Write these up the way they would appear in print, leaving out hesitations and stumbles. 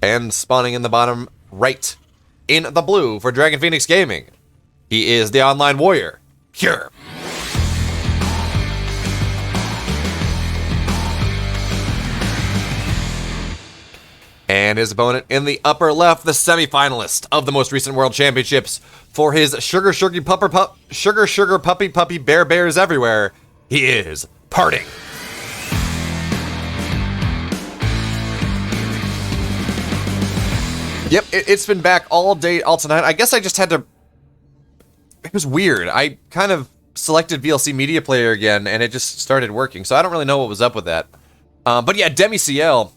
And spawning in the bottom right, in the blue for Dragon Phoenix Gaming, he is the online warrior, Cure. And his opponent in the upper left, the semi-finalist of the most recent World Championships for his sugar puppy bears everywhere, he is Parting. Yep, it's been back all day, all tonight. I guess I just had to... It was weird. I kind of selected VLC Media Player again, and it just started working. So I don't really know what was up with that. But yeah, DemiCL,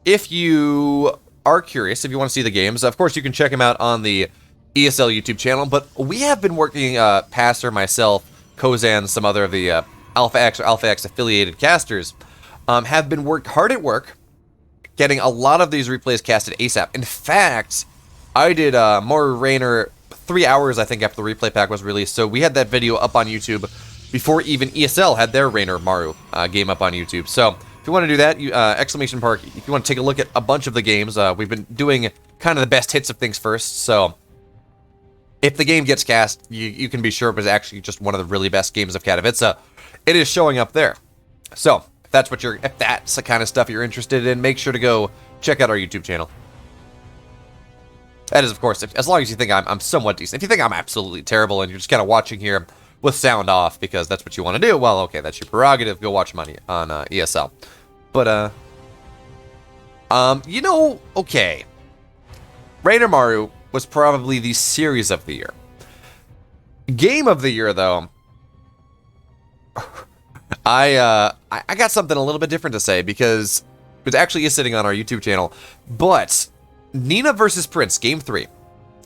if you are curious, if you want to see the games, of course you can check him out on the ESL YouTube channel. But we have been working, Pastor, myself, Kozan, some other of the Alpha X or Alpha X affiliated casters, have been hard at work getting a lot of these replays casted ASAP. In fact, I did Maru Rainer 3 hours, I think, after the replay pack was released. So we had that video up on YouTube before even ESL had their Rainer Maru game up on YouTube. So if you want to do that, exclamation mark, if you want to take a look at a bunch of the games, we've been doing kind of the best hits of things first. So if the game gets cast, you can be sure it was actually just one of the really best games of Katowice. It is showing up there. So if that's the kind of stuff you're interested in, make sure to go check out our YouTube channel. That is, of course, as long as you think I'm somewhat decent. If you think I'm absolutely terrible and you're just kind of watching here with sound off because that's what you want to do, well, okay, that's your prerogative. Go watch money on ESL. But, okay. Rainer Maru was probably the series of the year. Game of the year, though, I got something a little bit different to say because it actually is sitting on our YouTube channel. But Nina versus Prince, Game 3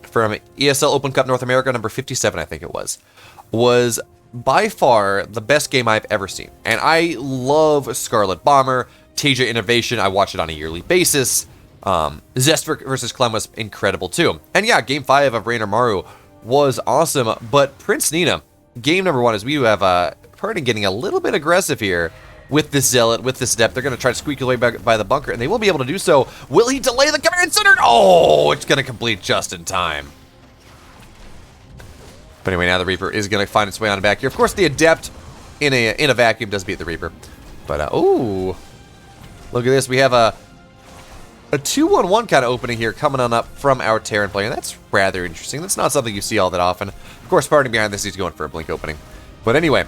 from ESL Open Cup North America, number 57, I think it was by far the best game I've ever seen. And I love Scarlet Bomber, Tasia Innovation. I watch it on a yearly basis. Zest versus Clem was incredible too. And yeah, Game 5 of Rainer Maru was awesome. But Prince Nina, game number 1, is we have Parting getting a little bit aggressive here with this Zealot, with this Adept. They're going to try to squeak away by the bunker, and they will be able to do so. Will he delay the command center? Oh, it's going to complete just in time. But anyway, now the Reaper is going to find its way on back here. Of course, the Adept in a vacuum does beat the Reaper. But, oh, look at this. We have a 2-1-1 kind of opening here coming on up from our Terran player. That's rather interesting. That's not something you see all that often. Of course, Parting behind this, he's going for a blink opening. But anyway,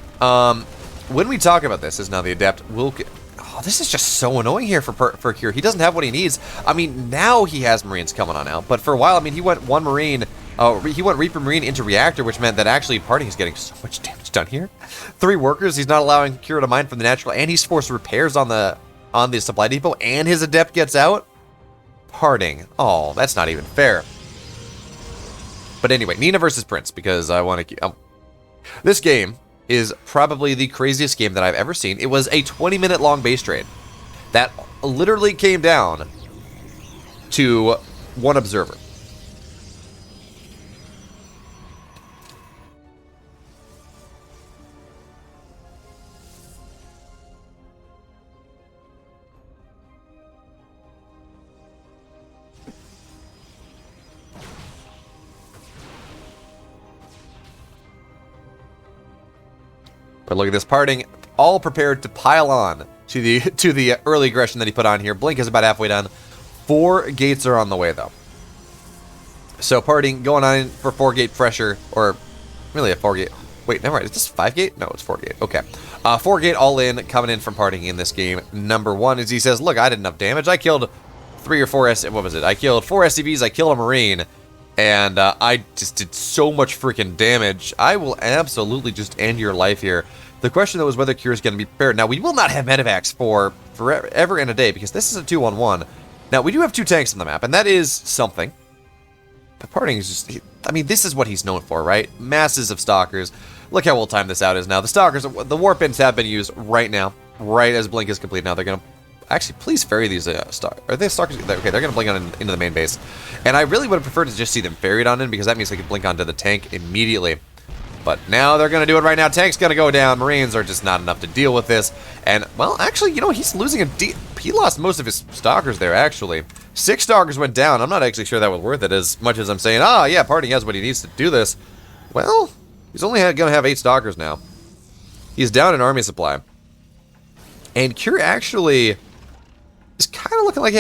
when we talk about this, is now the Adept will get... Oh, this is just so annoying here for Cure. He doesn't have what he needs. I mean, now he has Marines coming on out. But for a while, I mean, he went one Marine... he went Reaper Marine into Reactor, which meant that actually Parting is getting so much damage done here. 3 workers, he's not allowing Cure to mine from the natural, and he's forced repairs on the supply depot, and his Adept gets out. Parting. Oh, that's not even fair. But anyway, Nina versus Prince, because I want to... this game is probably the craziest game that I've ever seen. It was a 20-minute long base trade that literally came down to one observer. But look at this, Parting, all prepared to pile on to the early aggression that he put on here. Blink is about halfway done. 4 gates are on the way, though. So Parting going on for 4-gate pressure, or really a 4-gate. Wait, never mind. Is this 5-gate? No, it's 4-gate. Okay. 4-gate all in, coming in from Parting in this game. Number 1 is he says, look, I did enough damage. I killed 3 or 4 what was it? I killed 4 SCVs. I killed a Marine. And I just did so much freaking damage. I will absolutely just end your life here. The question, though, is whether Cure is going to be prepared. Now, we will not have medevacs for forever and a day, because this is a 2-on-1. Now, we do have 2 tanks on the map, and that is something. But Parting is just... I mean, this is what he's known for, right? Masses of Stalkers. Look how well timed this out is now. The Stalkers, the Warp Ins have been used right now, right as Blink is complete. Now, they're going to... Actually, please ferry these are they Stalkers? Okay, they're going to blink on into the main base. And I really would have preferred to just see them ferried on in, because that means they could blink onto the tank immediately. But now they're going to do it right now. Tank's going to go down. Marines are just not enough to deal with this. And, well, actually, you know, he's losing he lost most of his Stalkers there, actually. 6 Stalkers went down. I'm not actually sure that was worth it as much as I'm saying, ah, yeah, Parting has what he needs to do this. Well, he's only going to have 8 Stalkers now. He's down in army supply. And Cure actually is kind of looking like he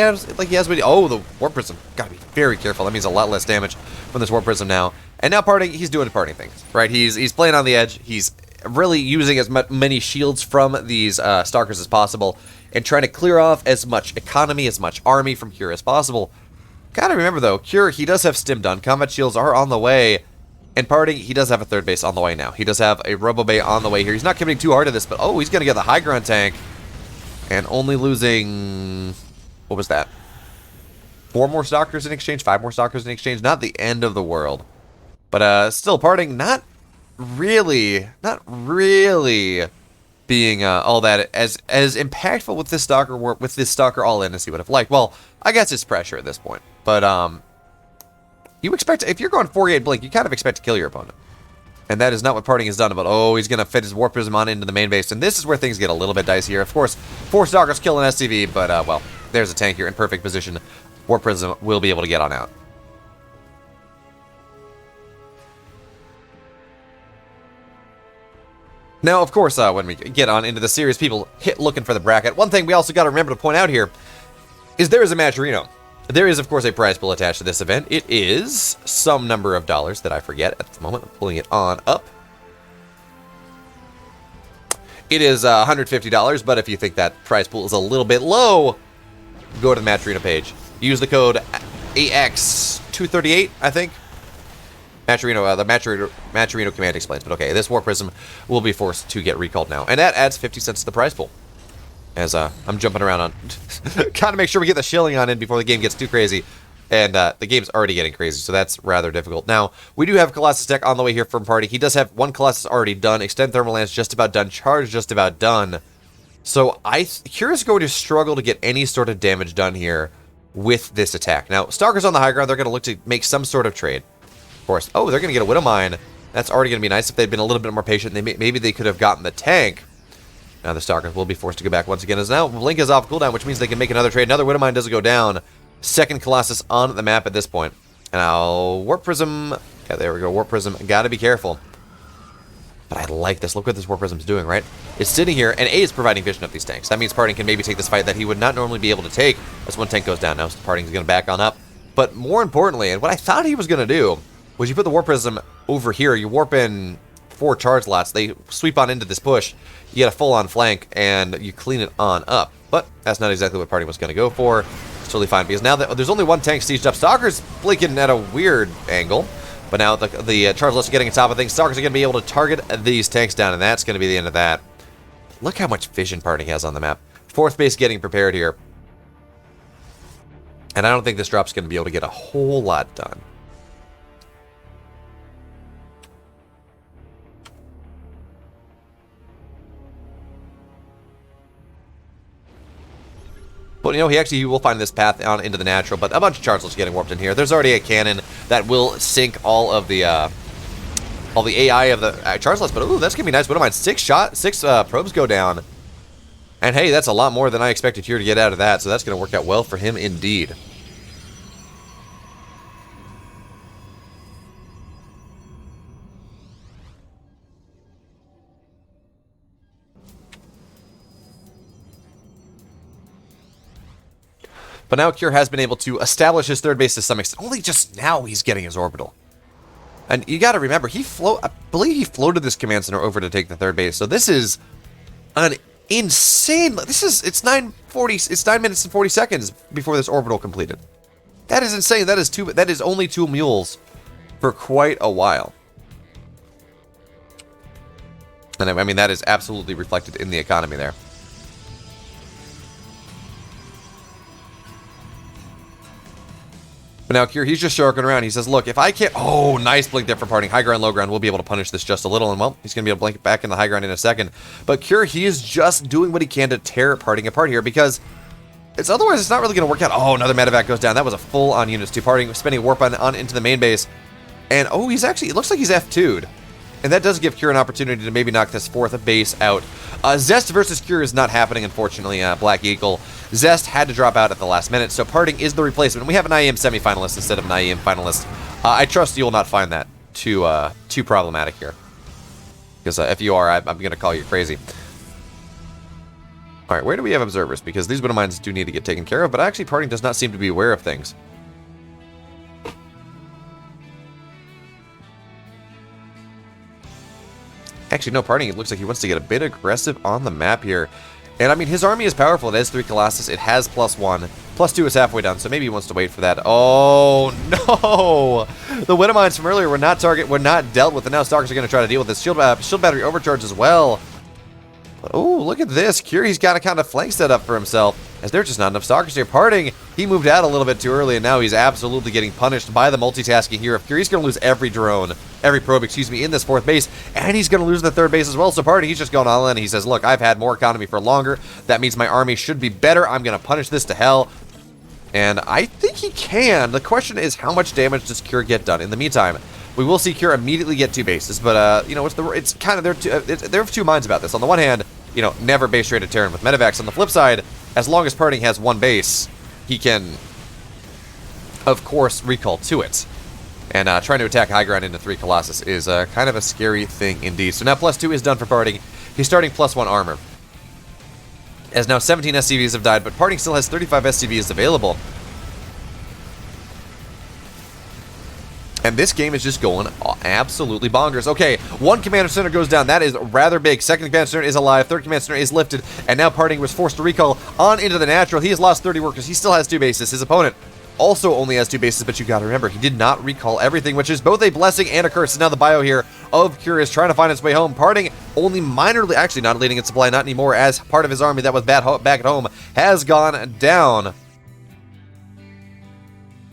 has what he... Oh, the Warp Prism. Gotta be very careful. That means a lot less damage from this Warp Prism now. And now Parting, he's doing Parting things, right? He's playing on the edge. He's really using as many shields from these Stalkers as possible and trying to clear off as much economy, as much army from Cure as possible. Gotta remember, though, Cure, he does have Stim done. Combat shields are on the way. And Parting, he does have a third base on the way now. He does have a Robo Bay on the way here. He's not committing too hard to this, but oh, he's going to get the high ground tank. And only losing... What was that? 4 more Stalkers in exchange? 5 more Stalkers in exchange? Not the end of the world. But still, Parting, not really being all that as impactful with this Stalker all in as he would have liked. Well, I guess it's pressure at this point. But you expect, if you're going 48 blink, you kind of expect to kill your opponent. And that is not what Parting has done. But oh, he's going to fit his Warp Prism on into the main base. And this is where things get a little bit dicey here. Of course, 4 Stalkers kill an SCV, but well, there's a tank here in perfect position. Warp Prism will be able to get on out. Now, of course, when we get on into the series, people hit looking for the bracket. One thing we also got to remember to point out here is there is a Matcherino. There is, of course, a prize pool attached to this event. It is some number of dollars that I forget at the moment. I'm pulling it on up. It is $150, but if you think that prize pool is a little bit low, go to the Matcherino page. Use the code AX238, I think. Matcherino, the Matcherino command explains. But okay, this Warp Prism will be forced to get recalled now. And that adds 50 cents to the prize pool. As I'm jumping around on... Kind of make sure we get the shilling on in before the game gets too crazy. And the game's already getting crazy, so that's rather difficult. Now, we do have Colossus Tech on the way here from Party. He does have 1 Colossus already done. Extend Thermal Lance just about done. Charge just about done. So Curious going to struggle to get any sort of damage done here with this attack. Now, Stalkers on the high ground, they're going to look to make some sort of trade. Of course. Oh, they're going to get a Widow Mine. That's already going to be nice. If they'd been a little bit more patient, maybe they could have gotten the tank. Now the Stalkers will be forced to go back once again. As now Blink is off cooldown, which means they can make another trade. Another Widow Mine doesn't go down. Second Colossus on the map at this point. And now Warp Prism. Yeah, there we go. Warp Prism. Gotta be careful. But I like this. Look what this Warp Prism's doing, right? It's sitting here, and A is providing vision of these tanks. That means Parting can maybe take this fight that he would not normally be able to take as one tank goes down. Now Parting's going to back on up. But more importantly, and what I thought he was going to do, was you put the Warp Prism over here. You warp in 4 charge lots. They sweep on into this push. You get a full-on flank, and you clean it on up. But that's not exactly what Party was going to go for. It's totally fine, because now there's only 1 tank sieged up. Stalker's blinking at a weird angle. But now the charge lots are getting on top of things. Stalkers are going to be able to target these tanks down, and that's going to be the end of that. Look how much vision Party has on the map. 4th base getting prepared here. And I don't think this drop's going to be able to get a whole lot done. But, you know, he will find this path on into the natural, but a bunch of charge lots getting warped in here. There's already a cannon that will sink all the AI of the charge lots, but ooh, that's going to be nice. What am I? 6 probes go down. And hey, that's a lot more than I expected here to get out of that, so that's going to work out well for him indeed. But now Cure has been able to establish his 3rd base to some extent. Only just now he's getting his orbital. And you got to remember, I believe he floated this command center over to take the 3rd base. So this is an insane... It's 9 minutes and 40 seconds before this orbital completed. That is insane. That is only 2 mules for quite a while. And I mean, that is absolutely reflected in the economy there. But now Cure, he's just sharking around. He says, look, if I can't... Oh, nice blink there for Parting. High ground, low ground. We'll be able to punish this just a little. And, well, he's going to be able to blink it back in the high ground in a second. But Cure, he is just doing what he can to tear Parting apart here because otherwise it's not really going to work out. Oh, another medevac goes down. That was a full-on units to Parting, spending warp on into the main base. And, oh, he's actually... It looks like he's F2'd. And that does give Cure an opportunity to maybe knock this fourth base out. Zest versus Cure is not happening, unfortunately, Black Eagle. Zest had to drop out at the last minute, so Parting is the replacement. We have an IEM semifinalist instead of an IEM finalist. I trust you will not find that too problematic here. Because if you are, I'm going to call you crazy. Alright, where do we have observers? Because these Widow Mines do need to get taken care of, but actually Parting does not seem to be aware of things. Actually, no, Parting, it looks like he wants to get a bit aggressive on the map here. And, I mean, his army is powerful. It has 3 Colossus. It has +1. +2 is halfway done, so maybe he wants to wait for that. Oh, no! The Widow Mines from earlier were not dealt with, and now Stalkers are going to try to deal with this. Shield Battery overcharge as well. But, oh, look at this. Curie's got a kind of flank set up for himself, as there's just not enough Stalkers here. Parting, he moved out a little bit too early, and now he's absolutely getting punished by the multitasking here. If Curie's going to lose every probe, in this 4th base, and he's going to lose the 3rd base as well. So Parting, he's just going all in. He says, look, I've had more economy for longer. That means my army should be better. I'm going to punish this to hell. And I think he can. The question is, how much damage does Cure get done? In the meantime, we will see Cure immediately get 2 bases, but, you know, it's kind of, there are 2 minds about this. On the one hand, you know, never base rated Terran with Medivacs. On the flip side, as long as Parting has 1 base, he can, of course, recall to it. And trying to attack high ground into 3 Colossus is kind of a scary thing indeed. So now +2 is done for Parting. He's starting +1 armor. As now 17 SCVs have died, but Parting still has 35 SCVs available. And this game is just going absolutely bonkers. Okay, 1 Commander Center goes down. That is rather big. 2nd Commander Center is alive. 3rd Commander Center is lifted. And now Parting was forced to recall on into the natural. He has lost 30 workers. He still has 2 bases. His opponent also only has 2 bases, but you gotta remember, he did not recall everything, which is both a blessing and a curse. And now the bio here of Cure is trying to find its way home. Parting only minorly, actually not leading its supply, not anymore, as part of his army that was back at home has gone down.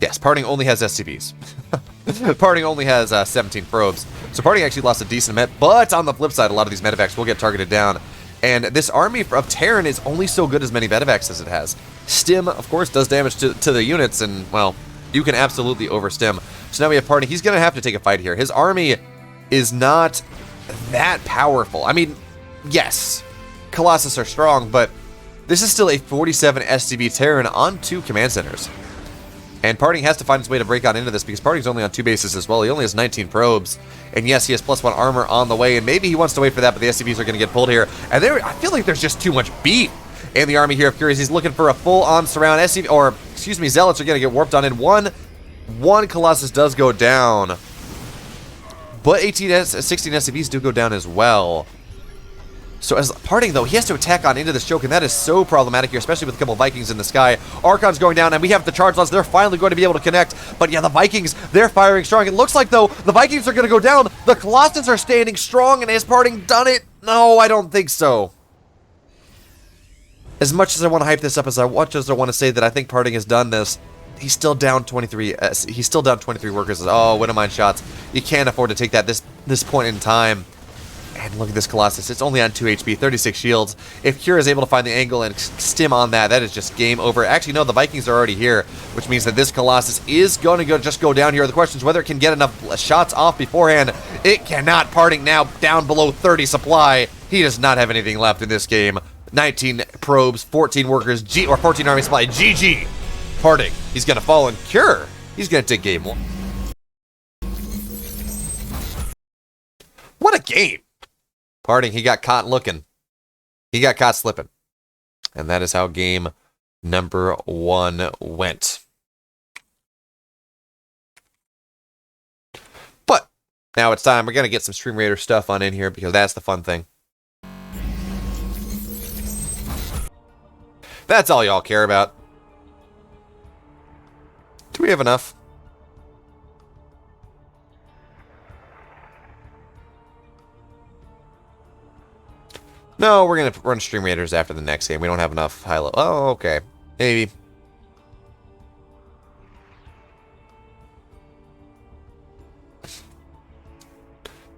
Yes, Parting only has SCVs. Parting only has 17 probes. So Parting actually lost a decent amount, but on the flip side, a lot of these medevacs will get targeted down. And this army of Terran is only so good as many medevacs as it has. Stim, of course, does damage to the units, and, well, you can absolutely overstim. So now we have Parting. He's going to have to take a fight here. His army is not that powerful. I mean, yes, Colossus are strong, but this is still a 47 SCV Terran on 2 command centers. And Parting has to find his way to break on into this because Parting's only on 2 bases as well. He only has 19 probes. And yes, he has +1 armor on the way, and maybe he wants to wait for that, but the SCVs are going to get pulled here. And I feel like there's just too much beef in the army here of Curious. He's looking for a full-on surround. Zealots are going to get warped on in. One Colossus does go down. But 16 SCVs do go down as well. So as Parting, though, he has to attack on into this choke, and that is so problematic here, especially with a couple Vikings in the sky. Archon's going down, and we have the charge lots. They're finally going to be able to connect. But yeah, the Vikings, they're firing strong. It looks like, though, the Vikings are going to go down. The Colossus are standing strong, and has Parting done it? No, I don't think so. As much as I want to hype this up, as much as I want to say that I think Parting has done this, he's still down 23. He's still down 23 workers. Oh, Widow Mine shots. You can't afford to take that this point in time. And look at this Colossus. It's only on 2 HP, 36 shields. If Cure is able to find the angle and stim on that, that is just game over. Actually, no, the Vikings are already here, which means that this Colossus is going to just go down here. The question is whether it can get enough shots off beforehand. It cannot. Parting now down below 30 supply. He does not have anything left in this game. 19 probes, 14 workers, 14 army supply. GG. Parting. He's going to fall in. Cure. He's going to take game 1. What a game. Parting, he got caught looking. He got caught slipping. And that is how game number 1 went. But now it's time. We're going to get some Stream Raider stuff on in here because that's the fun thing. That's all y'all care about. Do we have enough? No, we're going to run Stream Raiders after the next game. We don't have enough high level. Oh, okay. Maybe.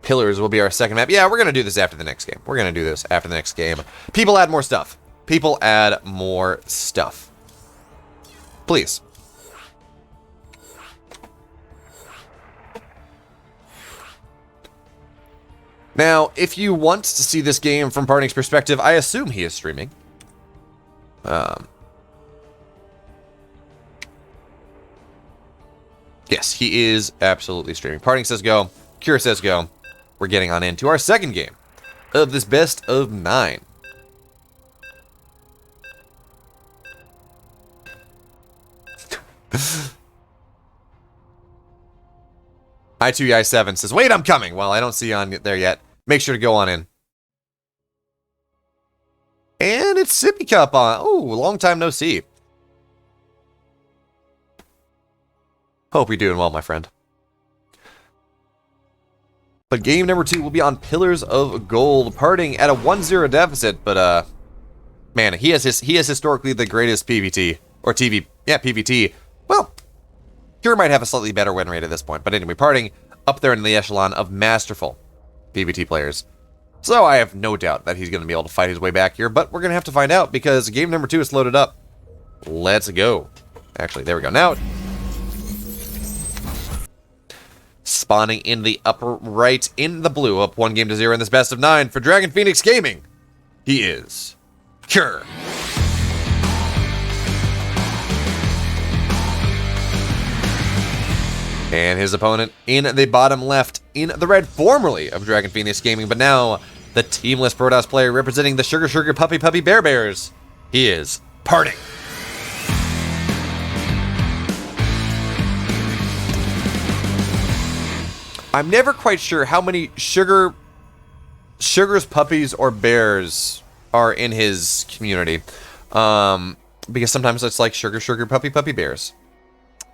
Pillars will be our second map. Yeah, we're going to do this after the next game. We're going to do this after the next game. People add more stuff. People add more stuff. Please. Now, if you want to see this game from Parting's perspective, I assume he is streaming. Yes, he is absolutely streaming. Parting says go. Cure says go. We're getting on into our second game of this best of 9. I2I7 says, wait, I'm coming. Well, I don't see you on there yet. Make sure to go on in. And it's Sippy Cup on. Oh, long time no see. Hope you're doing well, my friend. But game number 2 will be on Pillars of Gold, Parting at a 1-0 deficit. But man, he is historically the greatest PvT or TV. Yeah, PvT. Well, Cure might have a slightly better win rate at this point. But anyway, Parting up there in the echelon of masterful PvT players. So I have no doubt that he's going to be able to fight his way back here. But we're going to have to find out because game number 2 is loaded up. Let's go. Actually, there we go. Now, spawning in the upper right in the blue, up 1-0 in this best of 9 for Dragon Phoenix Gaming. He is Cure. And his opponent in the bottom left in the red, formerly of Dragon Phoenix Gaming, but now the teamless Protoss player representing the Sugar Puppy Bear Bears. He is Parting. I'm never quite sure how many Sugar's puppies or bears are in his community. Because sometimes it's like Sugar Puppy Bears.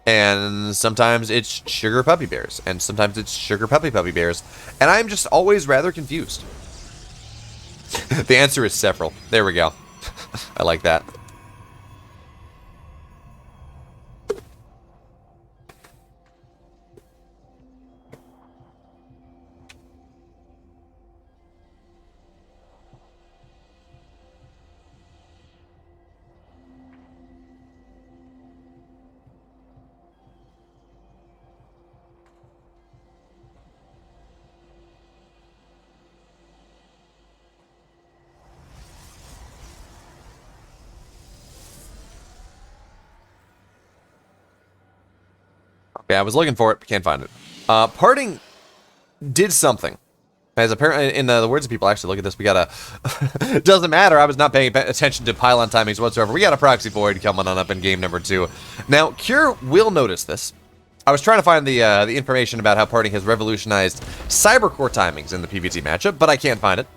And sometimes it's Sugar Puppy Bears. And sometimes it's Sugar Puppy Bears. And I'm just always rather confused. The answer is several. There we go. I like that. Okay, I was looking for it, can't find it. Parting did something. As apparently, in the words of people, actually, look at this. We got a... Doesn't matter, I was not paying attention to pylon timings whatsoever. We got a proxy void coming on up in game number 2. Now, Cure will notice this. I was trying to find the information about how Parting has revolutionized cybercore timings in the PvT matchup, but I can't find it.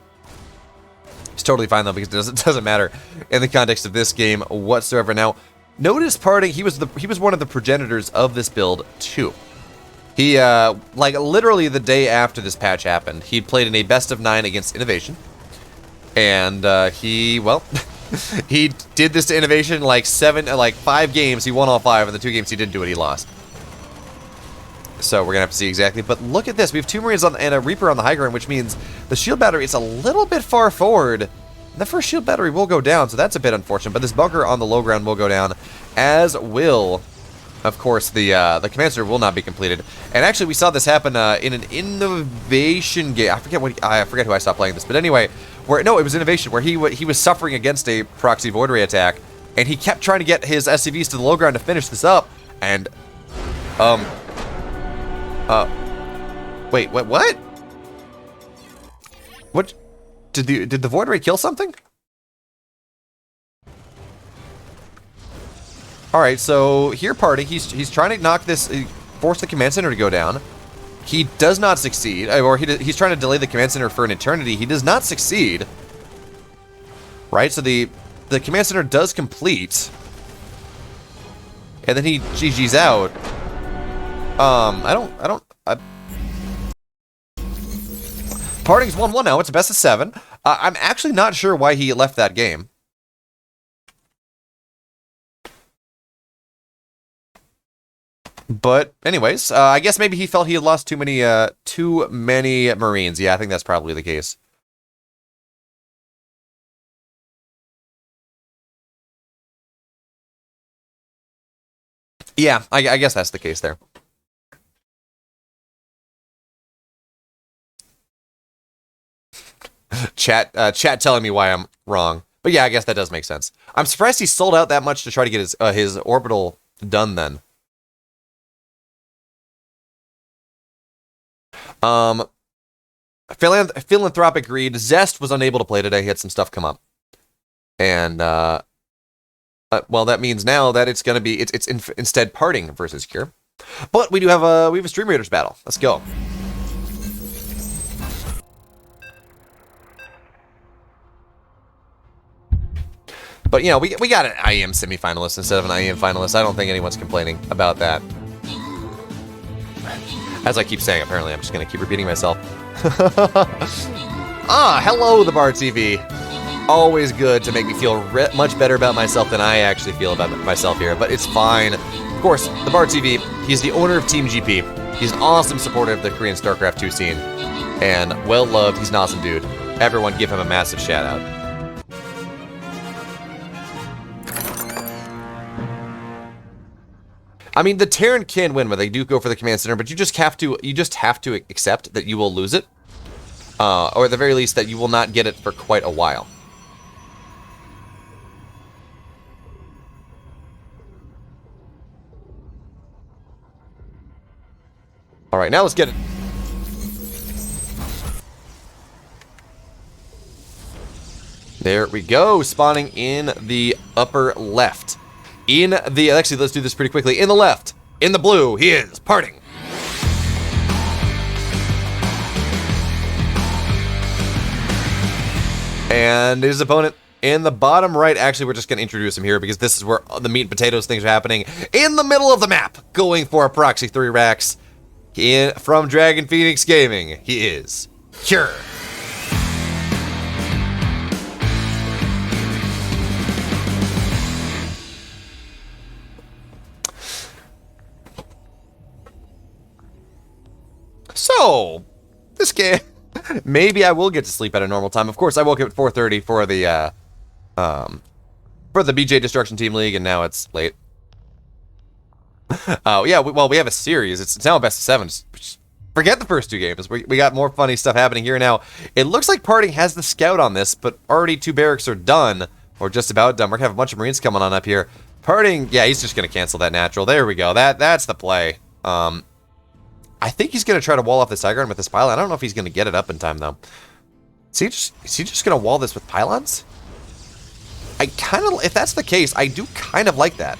It's totally fine, though, because it doesn't matter in the context of this game whatsoever. Now, notice Parting, he was one of the progenitors of this build, too. He, like, literally the day after this patch happened, he played in a best of 9 against Innovation. And, he, well, he did this to Innovation like 5 games. He won all 5, and the 2 games he didn't do it, he lost. So we're going to have to see exactly. But look at this. We have 2 Marines and a Reaper on the high ground, which means the shield battery is a little bit far forward. The first shield battery will go down, so that's a bit unfortunate. But this bunker on the low ground will go down, as will... Of course, the command center will not be completed, and actually we saw this happen in an Innovation game. I forget who I saw playing this, but anyway, it was Innovation where he was suffering against a proxy void ray attack, and he kept trying to get his SCVs to the low ground to finish this up, and wait, what? What did the void ray kill something? Alright, so here Parting, he's trying to knock this, force the command center to go down. He does not succeed, or he's trying to delay the command center for an eternity. He does not succeed. Right, so the command center does complete. And then he GG's out. Parting's 1-1 now, it's a best of 7. I'm actually not sure why he left that game. But anyways, I guess maybe he felt he had lost too many Marines. Yeah, I think that's probably the case. Yeah, I guess that's the case there. Chat telling me why I'm wrong. But yeah, I guess that does make sense. I'm surprised he sold out that much to try to get his orbital done then. Philanthropic Greed. Zest was unable to play today. He had some stuff come up. And, well, that means now that it's going to be, it's instead Parting versus Cure. But we do have we have a Stream Raiders battle. Let's go. But, you know, we got an IEM semifinalist instead of an IEM finalist. I don't think anyone's complaining about that. As I keep saying, apparently, I'm just going to keep repeating myself. Hello, the Bar TV. Always good to make me feel much better about myself than I actually feel about myself here, but it's fine. Of course, the Bar TV, he's the owner of Team GP. He's an awesome supporter of the Korean StarCraft 2 scene. And well-loved, he's an awesome dude. Everyone give him a massive shout-out. I mean, the Terran can win when they do go for the command center, but you just have to accept that you will lose it, or at the very least that you will not get it for quite a while. All right, now let's get it. There we go, spawning in the upper left. Actually, let's do this pretty quickly. In the left, in the blue, he is Parting. And his opponent in the bottom right, actually, we're just going to introduce him here because this is where the meat and potatoes things are happening. In the middle of the map, going for a Proxy 3 Racks. From Dragon Phoenix Gaming, he is Cure. So, this game, maybe I will get to sleep at a normal time. Of course, I woke up at 4:30 for the BJ Destruction Team League, and now it's late. Yeah, we have a series. It's now best of 7. Forget the first 2 games. We got more funny stuff happening here now. It looks like Parting has the scout on this, but already 2 barracks are done, or just about done. We're gonna have a bunch of Marines coming on up here. Parting, yeah, he's just gonna cancel that natural. There we go. That's the play. I think he's going to try to wall off this Tigron with this pylon. I don't know if he's going to get it up in time, though. Is he just going to wall this with pylons? If that's the case, I do kind of like that.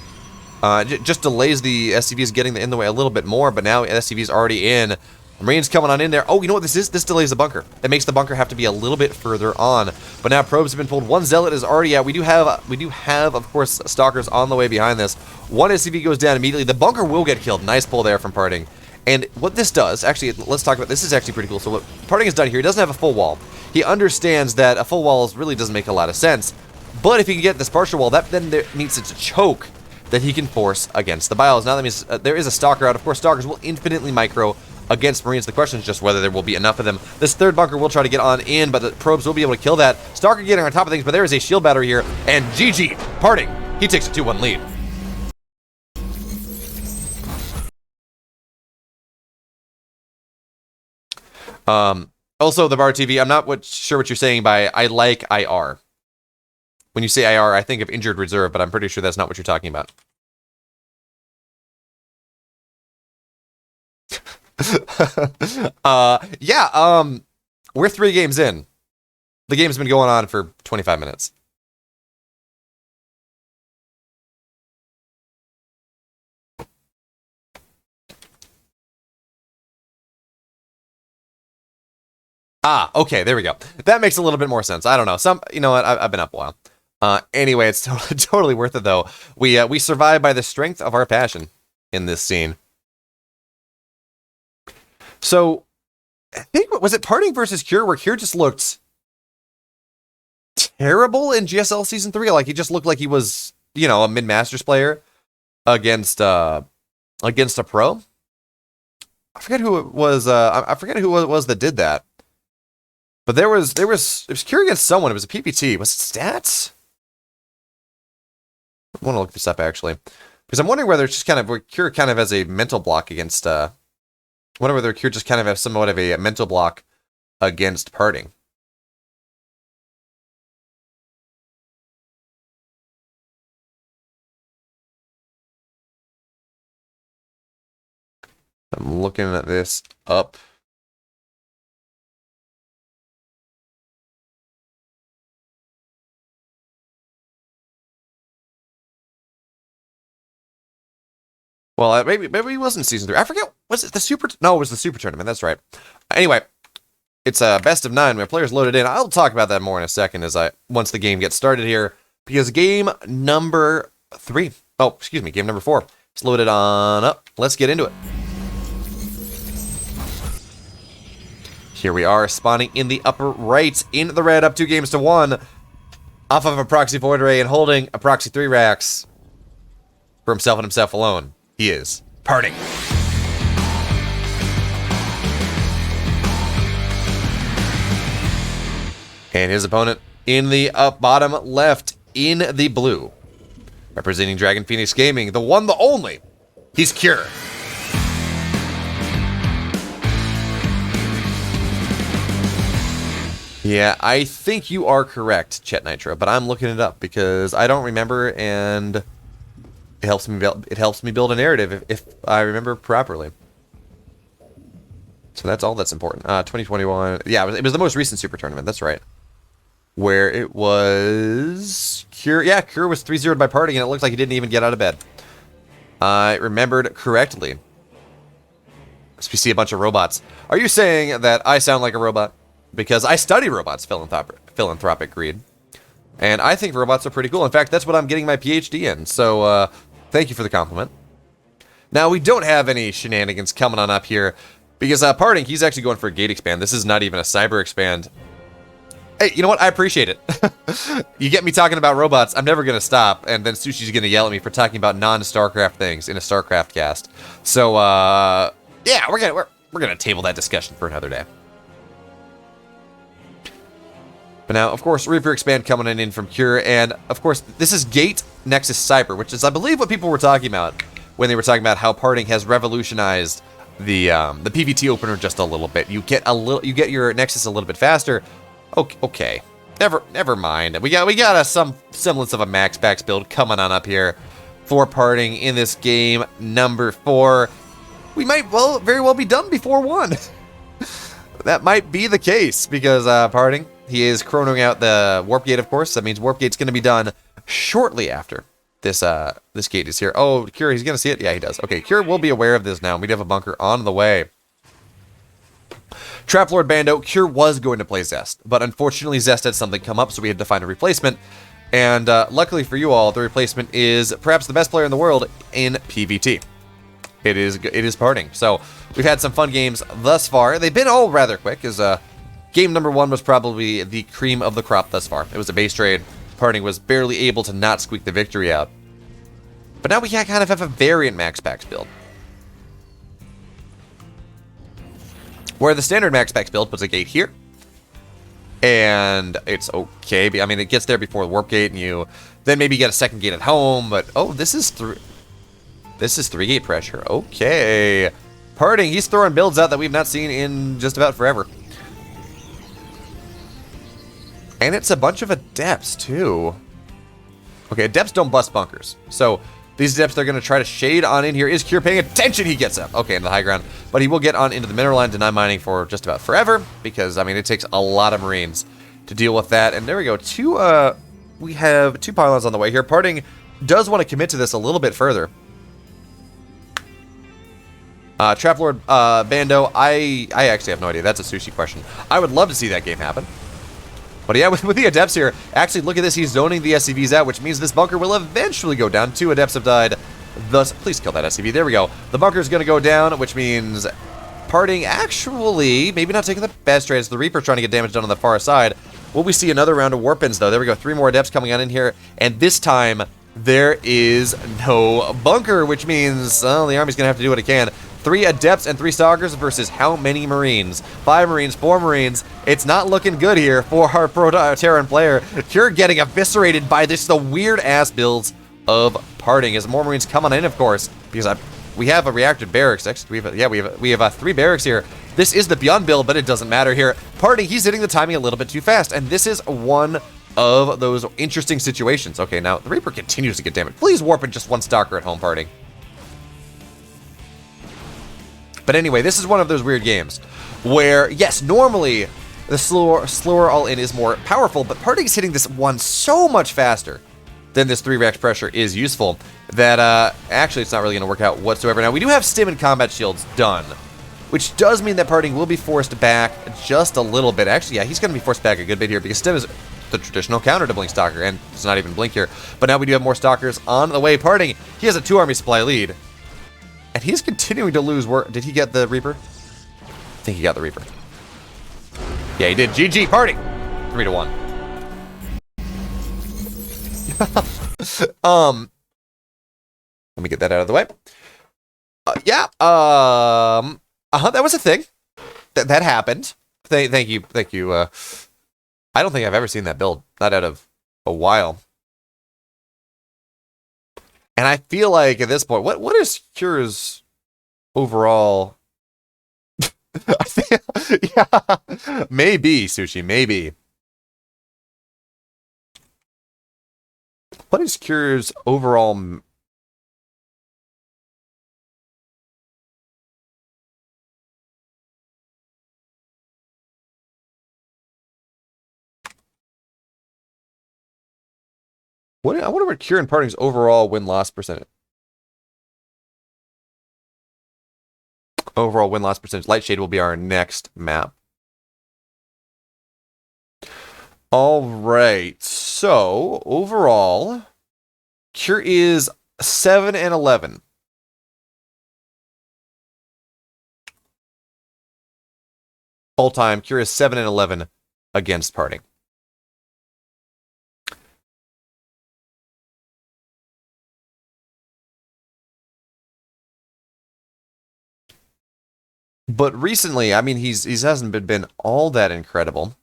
Just delays the SCVs getting in the way a little bit more, but now SCV's already in. Marines coming on in there. Oh, you know what this is? This delays the bunker. That makes the bunker have to be a little bit further on. But now probes have been pulled. 1 Zealot is already out. We do have, of course, Stalkers on the way behind this. 1 SCV goes down immediately. The bunker will get killed. Nice pull there from Parting. And what this does, actually, let's talk about this. Is actually pretty cool. So what Parting has done here, he doesn't have a full wall. He understands that a full wall really doesn't make a lot of sense. But if he can get this partial wall, that then there needs to choke that he can force against the bios. Now that means there is a Stalker out. Of course, Stalkers will infinitely micro against Marines. The question is just whether there will be enough of them. This 3rd bunker will try to get on in, but the probes will be able to kill that. Stalker getting on top of things, but there is a shield battery here. And GG, Parting, he takes a 2-1 lead. Also, the Bar TV, I'm not sure what you're saying by I like IR. When you say IR, I think of Injured Reserve, but I'm pretty sure that's not what you're talking about. We're 3 games in. The game's been going on for 25 minutes. Okay, there we go. That makes a little bit more sense. I don't know. You know what? I've been up a while. Anyway, it's totally worth it, though. We survive by the strength of our passion in this scene. So, I think, was it Parting versus Cure, where Cure just looked terrible in GSL Season 3? Like, he just looked like he was, you know, a mid-masters player against a pro? I forget who it was. I forget who it was that did that. But it was Cure against someone. It was a PPT. Was it Stats? I want to look this up, actually. Because I'm wondering whether it's just kind of, where Cure kind of has a mental block against, I wonder whether Cure just kind of has somewhat of a mental block against Parting. I'm looking at this up. Well, maybe it wasn't season 3. I forget. Was it the super? No, it was the super tournament. That's right. Anyway, it's a best of 9 where players loaded in. I'll talk about that more in a second once the game gets started here, because game number 3. Oh, excuse me, game number 4. It's loaded on up. Let's get into it. Here we are, spawning in the upper right, in the red, up 2 games to 1, off of a proxy void ray and holding a proxy 3 racks for himself and himself alone. He is parting. And his opponent in the bottom left in the blue, representing Dragon Phoenix Gaming, the one, the only. He's Cure. Yeah, I think you are correct, Chet Nitro, but I'm looking it up because I don't remember, and it helps me build a narrative if I remember properly. So that's all that's important. 2021. Yeah, it was the most recent Super Tournament. That's right. Where it was Cure. Yeah, Cure was 3-0'd by parting, and it looked like he didn't even get out of bed. I remembered correctly. So we see a bunch of robots. Are you saying that I sound like a robot? Because I study robots, philanthropic greed. And I think robots are pretty cool. In fact, that's what I'm getting my PhD in. So, thank you for the compliment. Now, we don't have any shenanigans coming on up here. Because parting, he's actually going for a gate expand. This is not even a cyber expand. Hey, you know what? I appreciate it. You get me talking about robots, I'm never going to stop. And then Sushi's going to yell at me for talking about non-StarCraft things in a StarCraft cast. So, yeah, we're gonna table that discussion for another day. But now, of course, Reaper Expand coming in from Cure, and of course, this is Gate Nexus Cyber, which is, I believe, what people were talking about when they were talking about how parting has revolutionized the PvT opener just a little bit. You get your Nexus a little bit faster. Okay, never mind. We got some semblance of a max backs build coming on up here for parting in this game number 4. We might very well be done before 1. That might be the case because parting. He is chronoing out the warp gate, of course. That means warp gate's going to be done shortly after this gate is here. Oh, Cure, he's going to see it? Yeah, he does. Okay, Cure will be aware of this now. We do have a bunker on the way. Trap Lord Bando, Cure was going to play Zest, but unfortunately Zest had something come up, so we had to find a replacement. And luckily for you all, the replacement is perhaps the best player in the world in PvT. It is parting. So we've had some fun games thus far. They've been all rather quick, as game number 1 was probably the cream of the crop thus far. It was a base trade. Parting was barely able to not squeak the victory out. But now we kind of have a variant max packs build, where the standard max packs build puts a gate here, and it's okay. I mean, it gets there before the warp gate, and you then maybe get a second gate at home. But this is 3 gate pressure. Okay, parting. He's throwing builds out that we've not seen in just about forever. And it's a bunch of adepts, too. Okay, adepts don't bust bunkers. So, these adepts they're going to try to shade on in here. Is Cure paying attention? He gets up. Okay, into the high ground. But he will get on into the mineral line, deny mining for just about forever. Because, I mean, it takes a lot of Marines to deal with that. And there we go. We have 2 pylons on the way here. Parting does want to commit to this a little bit further. Trap Lord Bando, I actually have no idea. That's a Sushi question. I would love to see that game happen. But yeah, with the Adepts here, actually, look at this. He's zoning the SCVs out, which means this bunker will eventually go down. 2 Adepts have died. Thus, please kill that SCV. There we go. The bunker is going to go down, which means parting actually maybe not taking the best trades. The Reaper trying to get damage done on the far side. Will we see another round of warp-ins, though? There we go. 3 more Adepts coming on in here. And this time, there is no bunker, which means, well, the Army's going to have to do what it can. 3 Adepts and 3 Stalkers versus how many Marines? 5 Marines, 4 Marines. It's not looking good here for our Pro-Terran player. Cure getting eviscerated by the weird-ass builds of parting. As more Marines come on in, of course, because we have a reactive barracks. Actually, we have 3 barracks here. This is the Beyond build, but it doesn't matter here. Parting, he's hitting the timing a little bit too fast, and this is one of those interesting situations. Okay, now the Reaper continues to get damage. Please warp in just 1 Stalker at home, parting. But anyway, this is one of those weird games where, yes, normally the slower all-in is more powerful, but parting is hitting this one so much faster than this 3 react pressure is useful that actually it's not really going to work out whatsoever. Now, we do have stim and combat shields done, which does mean that parting will be forced back just a little bit. Actually, yeah, he's going to be forced back a good bit here because stim is the traditional counter to Blink Stalker, and it's not even Blink here. But now we do have more Stalkers on the way. Parting, he has a 2-army supply lead, and he's continuing to lose work. Did he get the Reaper? I think he got the Reaper. Yeah, he did. GG, Parting. 3-1. Let me get that out of the way. Yeah, that was a thing. That happened. Thank you. I don't think I've ever seen that build. Not out of a while. And I feel like at this point, what is Cure's overall? I think, yeah, maybe Sushi, maybe. What is Cure's overall? I wonder what Cure and Parting's overall win-loss percentage. Overall win-loss percentage. Lightshade will be our next map. All right. So, overall, Cure is 7-11. All time, Cure is 7-11 against Parting. But recently, I mean, he hasn't been all that incredible.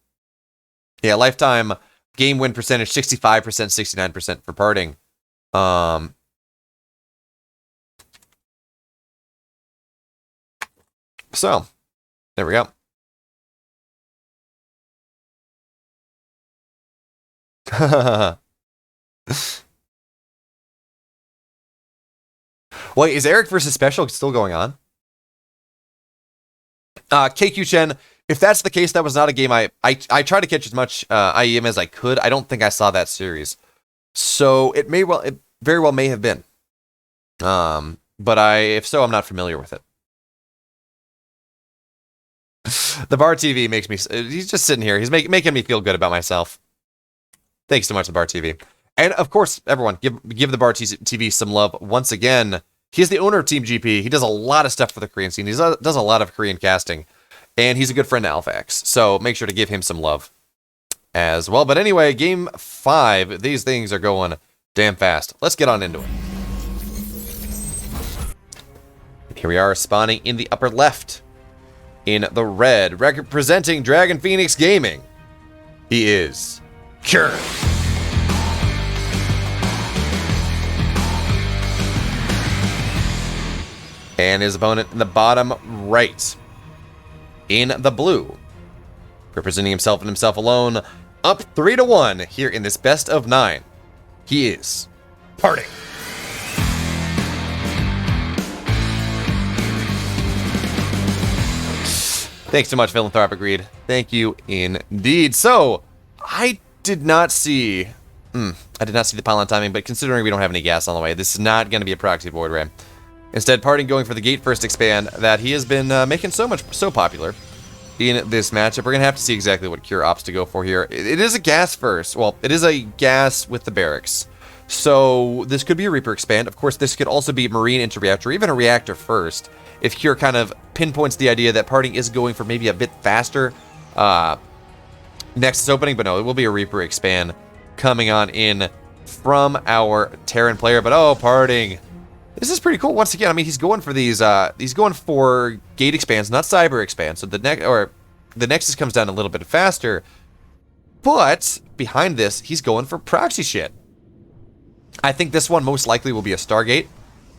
Yeah, lifetime game win percentage 65%, 69% for Parting. So there we go. Wait, is Eric versus Special still going on? KQ Chen, if that's the case, that was not a game I tried to catch as much IEM as I could. I don't think I saw that series. So it very well may have been. But if so, I'm not familiar with it. The Bar TV makes me, he's just sitting here. He's making me feel good about myself. Thanks so much, The Bar TV. And of course, everyone, give The Bar TV some love once again. He's the owner of Team GP. He does a lot of stuff for the Korean scene. He does a lot of Korean casting. And he's a good friend to Alphax. So make sure to give him some love as well. But anyway, game 5. These things are going damn fast. Let's get on into it. Here we are spawning in the upper left. In the red, representing Dragon Phoenix Gaming. He is Cure. And his opponent in the bottom right. In the blue. Representing himself and himself alone. Up 3-1 here in this best of 9. He is Parting. Thanks so much, Philanthropic Read. Thank you indeed. So, I did not see the pylon timing, but considering we don't have any gas on the way, this is not going to be a proxy void ray. Instead, Parting going for the gate first expand that he has been making so popular in this matchup. We're going to have to see exactly what Cure opts to go for here. It is a gas first. Well, it is a gas with the barracks. So this could be a Reaper expand. Of course, this could also be Marine into Reactor, or even a Reactor first. If Cure kind of pinpoints the idea that Parting is going for maybe a bit faster Nexus opening, but no, it will be a Reaper expand coming on in from our Terran player. But oh, Parting. This is pretty cool. Once again, I mean, he's going for these. He's going for gate expands, not cyber expands. So the Nexus comes down a little bit faster. But behind this, he's going for proxy shit. I think this one most likely will be a Stargate,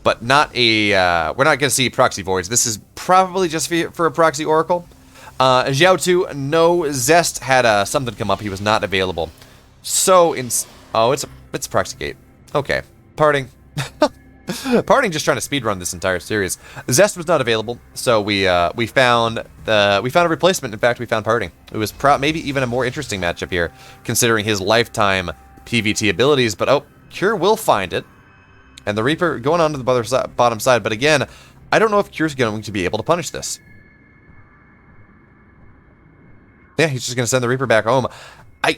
but not a. We're not going to see proxy voids. This is probably just for a proxy oracle. Xiao Tu, no Zest had something come up. He was not available. So it's a proxy gate. Okay, Parting. Parting just trying to speedrun this entire series. Zest was not available, so we found a replacement. In fact, we found Parting. It was maybe even a more interesting matchup here, considering his lifetime PvT abilities. But oh, Cure will find it, and the Reaper going on to the bottom side. But again, I don't know if Cure's going to be able to punish this. Yeah, he's just going to send the Reaper back home. I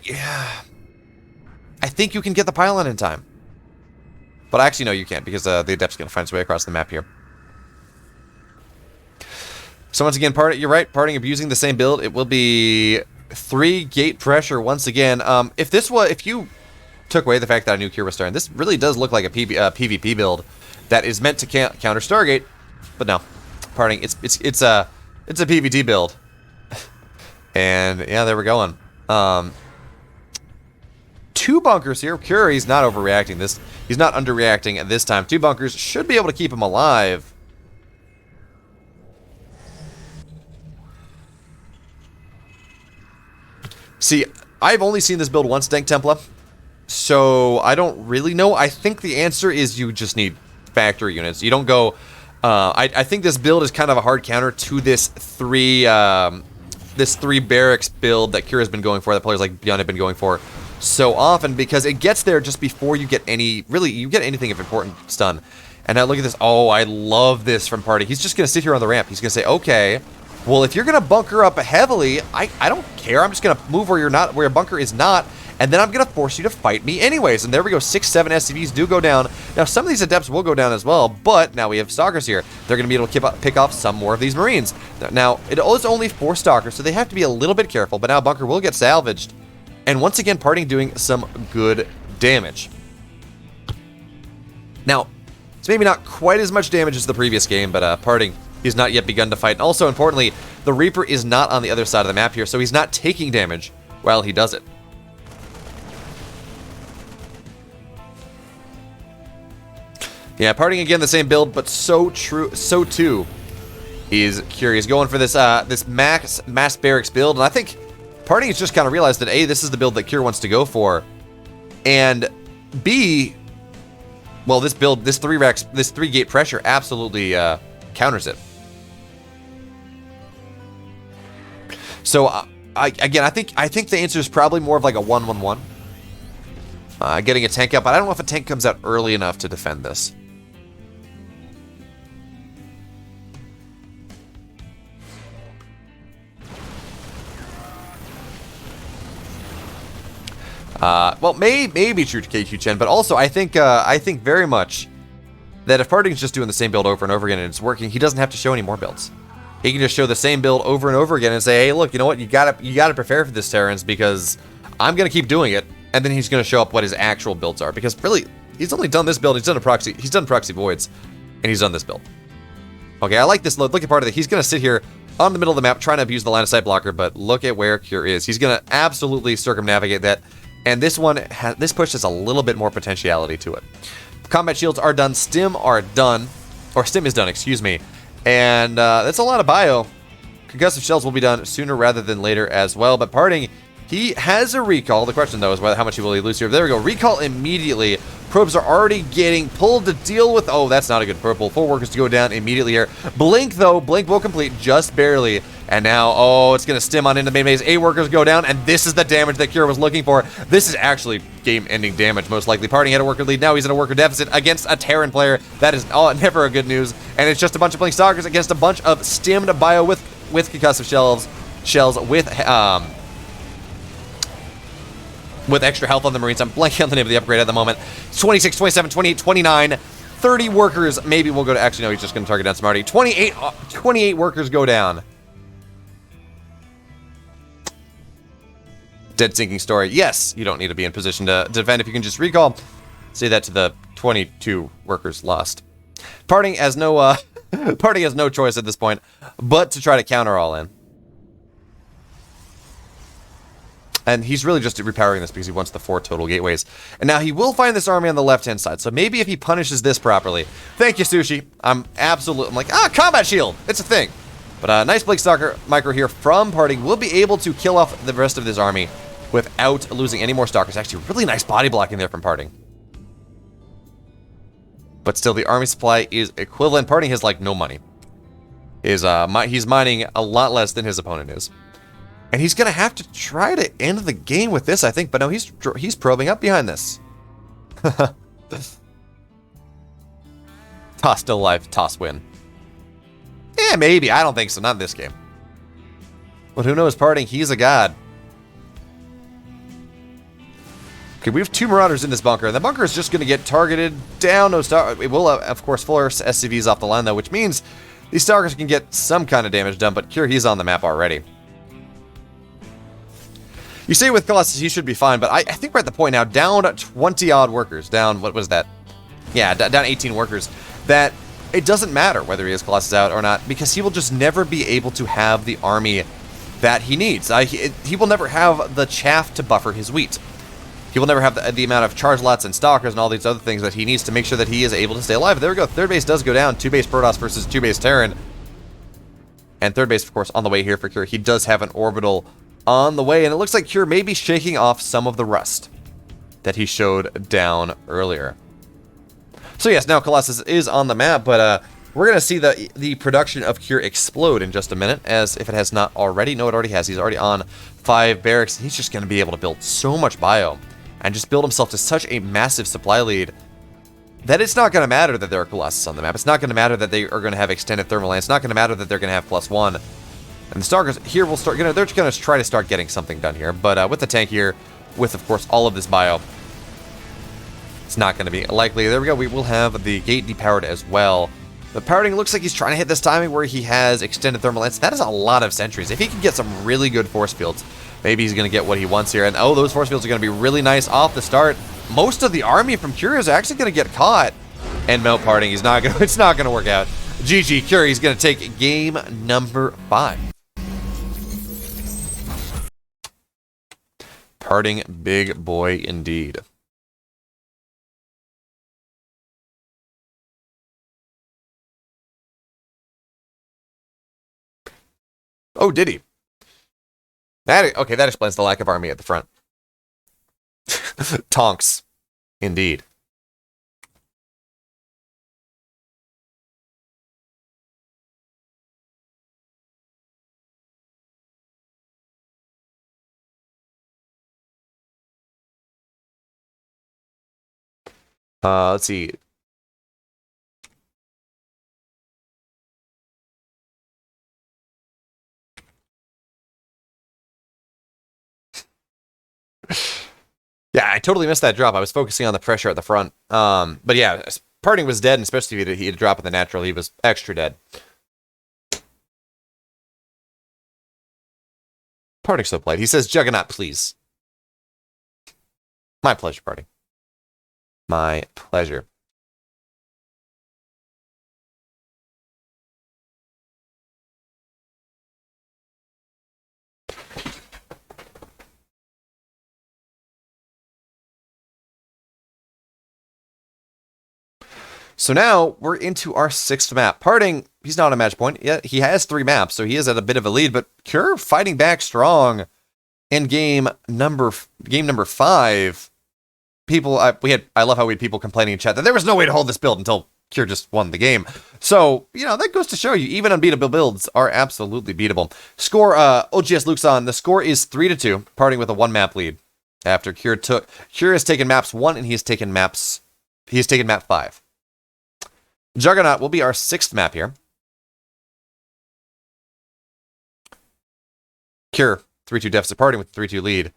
think you can get the pylon in time. But actually, no, you can't, because the Adept's going to find its way across the map here. So once again, you're right, Parting abusing the same build. It will be 3 gate pressure once again. If you took away the fact that I knew Cure was starting, this really does look like a PvP build that is meant to counter Stargate. But no, Parting, it's a PvT build. And yeah, there we're going. 2 bunkers here. Cure, he's not overreacting this. He's not underreacting at this time. 2 bunkers should be able to keep him alive. See, I've only seen this build once, Dank Templa, so I don't really know. I think the answer is you just need factory units. You don't go... I think this build is kind of a hard counter to this 3 barracks build that Cure has been going for, that players like Beyond have been going for so often, because it gets there just before you get anything of importance done. And now look at this. Oh, I love this from Party. He's just going to sit here on the ramp. He's going to say, okay, well, if you're going to bunker up heavily, I don't care. I'm just going to move where your bunker is not, and then I'm going to force you to fight me anyways. And there we go. 6, 7 SCVs do go down. Now, some of these Adepts will go down as well, but now we have Stalkers here. They're going to be able to pick off some more of these Marines. Now, it is only 4 Stalkers, so they have to be a little bit careful, but now bunker will get salvaged. And once again, Parting doing some good damage. Now, it's maybe not quite as much damage as the previous game, but Parting, he's not yet begun to fight. And also, importantly, the Reaper is not on the other side of the map here, so he's not taking damage while he does it. Yeah, Parting again, the same build, but so too is Cure. He's going for this this mass barracks build, and I think Parting has just kind of realized that A, this is the build that Cure wants to go for, and B, well, this 3 gate pressure absolutely counters it. So I think the answer is probably more of like a 1-1-1. Getting a tank out, but I don't know if a tank comes out early enough to defend this. Well, maybe true to KQ Chen, but also I think very much that if Parting's just doing the same build over and over again and it's working, he doesn't have to show any more builds. He can just show the same build over and over again and say, hey, look, you know what? You gotta prepare for this, Terrans, because I'm gonna keep doing it. And then he's gonna show up what his actual builds are, because really, he's only done this build. He's done proxy voids, and he's done this build. Okay, I like this. Look at part of it. He's gonna sit here on the middle of the map trying to abuse the line of sight blocker, but look at where Cure is. He's gonna absolutely circumnavigate that. And this push has a little bit more potentiality to it. Combat shields are done. Stim is done, excuse me. And that's a lot of bio. Concussive shells will be done sooner rather than later as well. But Parting, he has a recall. The question, though, is how much will he lose here. There we go. Recall immediately. Probes are already getting pulled to deal with. Oh, that's not a good purple. 4 workers to go down immediately here. Blink, though. Blink will complete just barely. And now, oh, it's going to stim on into the main base. 8 workers go down, and this is the damage that Cure was looking for. This is actually game-ending damage, most likely. Parting had a worker lead. Now he's in a worker deficit against a Terran player. That is never a good news. And it's just a bunch of Blink Stalkers against a bunch of stimmed bio with concussive shells with extra health on the Marines. I'm blanking on the name of the upgrade at the moment. 26, 27, 28, 29, 30 workers. Maybe we'll go to... Actually, no, he's just going to target down Smarty. 28 workers go down. Dead sinking story. Yes, you don't need to be in position to defend if you can just recall. Say that to the 22 workers lost. Parting has no Parting has no choice at this point but to try to counter all in. And he's really just repowering this because he wants the 4 total gateways. And now he will find this army on the left-hand side. So maybe if he punishes this properly. Thank you, Sushi. I'm like, combat shield. It's a thing. But nice Blink Stalker micro here from Parting. Will be able to kill off the rest of this army without losing any more Stalkers. Actually, really nice body blocking there from Parting. But still, the army supply is equivalent. Parting has, like, no money. He's mining a lot less than his opponent is. And he's going to have to try to end the game with this, I think. But no, he's probing up behind this. Toss still alive. Toss win. Yeah, maybe. I don't think so. Not in this game. But who knows? Parting, he's a god. Okay, we have 2 Marauders in this bunker. And the bunker is just going to get targeted down. No star. It will, of course, force SCVs off the line, though, which means these Stalkers can get some kind of damage done. But Cure, he's on the map already. You say with Colossus, he should be fine. But I think we're at the point now, down 20-odd workers. Down, what was that? Yeah, down 18 workers. That it doesn't matter whether he has Colossus out or not, because he will just never be able to have the army that he needs. He will never have the chaff to buffer his wheat. He will never have the amount of charge lots and stalkers and all these other things that he needs to make sure that he is able to stay alive. There we go. Third base does go down. 2 base Protoss versus 2 base Terran. And third base, of course, on the way here for Cure. He does have an orbital on the way, and it looks like Cure may be shaking off some of the rust that he showed down earlier. So yes, now Colossus is on the map, but we're going to see the production of Cure explode in just a minute, as if it has not already. No, it already has. He's already on 5 barracks, and he's just going to be able to build so much bio and just build himself to such a massive supply lead that it's not going to matter that there are Colossus on the map. It's not going to matter that they are going to have extended thermal land. It's not going to matter that they're going to have +1. And the Stalkers here will start, they're going to try to start getting something done here, but with the tank here, with, of course, all of this bio, it's not going to be likely. There we go. We will have the gate depowered as well. The powering looks like he's trying to hit this timing where he has extended thermal lance. That is a lot of sentries. If he can get some really good force fields, maybe he's going to get what he wants here. And oh, those force fields are going to be really nice off the start. Most of the army from Cure is actually going to get caught. And Melt Parting, it's not going to work out. GG Cure, he's going to take game number 5. Parting big boy indeed. Oh, did he? Okay, that explains the lack of army at the front. Tonks. Indeed. Let's see. Yeah, I totally missed that drop. I was focusing on the pressure at the front. But yeah, Parting was dead, and especially if he had a drop in the natural, he was extra dead. Parting so polite. He says, Juggernaut, please. My pleasure, Parting. My pleasure. So now we're into our 6th map. Parting, he's not on a match point yet. He has 3 maps, so he is at a bit of a lead, but Cure fighting back strong in game number 5. People, I love how we had people complaining in chat that there was no way to hold this build until Cure just won the game. So, you know, that goes to show you, even unbeatable builds are absolutely beatable. Score, OGS Luxon, the score is 3-2, Parting with a 1-map lead. After Cure has taken maps 1, and he has taken map 5. Juggernaut will be our 6th map here. Cure, 3-2 deficit, Parting with 3-2 lead.